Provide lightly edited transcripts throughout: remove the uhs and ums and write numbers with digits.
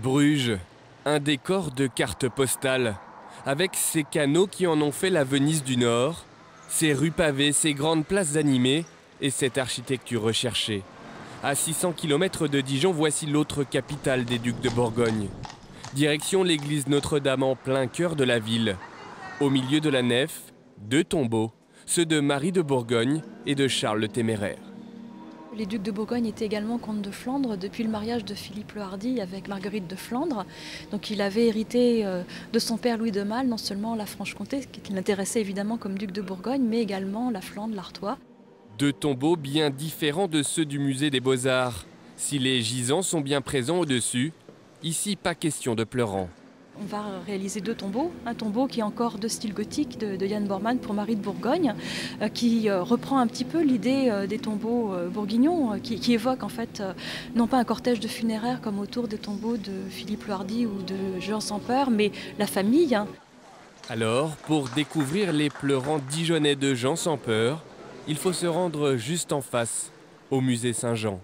Bruges, un décor de carte postale, avec ses canaux qui en ont fait la Venise du Nord, ses rues pavées, ses grandes places animées et cette architecture recherchée. À 600 km de Dijon, voici l'autre capitale des ducs de Bourgogne. Direction l'église Notre-Dame en plein cœur de la ville. Au milieu de la nef, deux tombeaux, ceux de Marie de Bourgogne et de Charles le Téméraire. Les ducs de Bourgogne étaient également comtes de Flandre depuis le mariage de Philippe le Hardi avec Marguerite de Flandre. Donc il avait hérité de son père Louis de Malle non seulement la Franche-Comté, qui l'intéressait évidemment comme duc de Bourgogne, mais également la Flandre, l'Artois. Deux tombeaux bien différents de ceux du musée des Beaux-Arts. Si les gisants sont bien présents au-dessus, ici pas question de pleurant. On va réaliser deux tombeaux. Un tombeau qui est encore de style gothique de Jan Bormann pour Marie de Bourgogne, qui reprend un petit peu l'idée des tombeaux bourguignons, qui évoque en fait non pas un cortège de funéraires comme autour des tombeaux de Philippe le Hardi ou de Jean sans peur, mais la famille. Alors, pour découvrir les pleurants dijonnais de Jean sans peur, il faut se rendre juste en face, au musée Saint-Jean.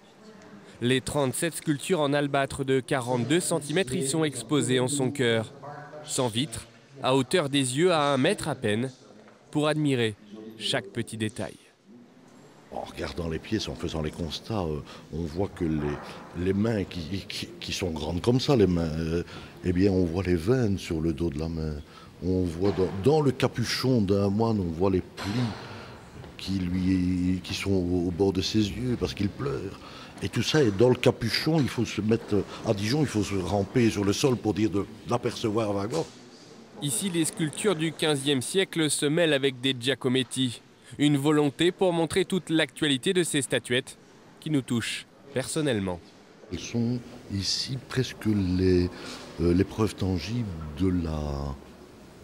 Les 37 sculptures en albâtre de 42 cm y sont exposées en son cœur, sans vitre, à hauteur des yeux à 1 mètre à peine, pour admirer chaque petit détail. En regardant les pièces, en faisant les constats, on voit que les mains qui sont grandes comme ça, les mains, eh bien on voit les veines sur le dos de la main. On voit dans le capuchon d'un moine, on voit les plis qui sont au bord de ses yeux parce qu'il pleure. Et tout ça est dans le capuchon, il faut se mettre à Dijon, il faut se ramper sur le sol pour dire d'apercevoir vaguement. Ici, les sculptures du XVe siècle se mêlent avec des Giacometti. Une volonté pour montrer toute l'actualité de ces statuettes qui nous touchent personnellement. Elles sont ici presque les preuves tangibles de la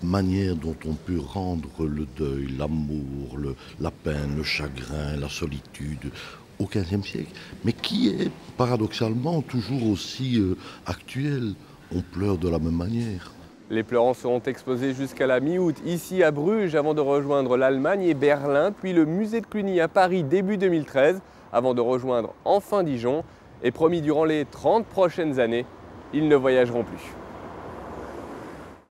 manière dont on peut rendre le deuil, l'amour, la peine, le chagrin, la solitude au XVe siècle, mais qui est paradoxalement toujours aussi actuel. On pleure de la même manière. Les pleurants seront exposés jusqu'à la mi-août ici à Bruges avant de rejoindre l'Allemagne et Berlin, puis le musée de Cluny à Paris début 2013 avant de rejoindre enfin Dijon. Et promis, durant les 30 prochaines années, ils ne voyageront plus.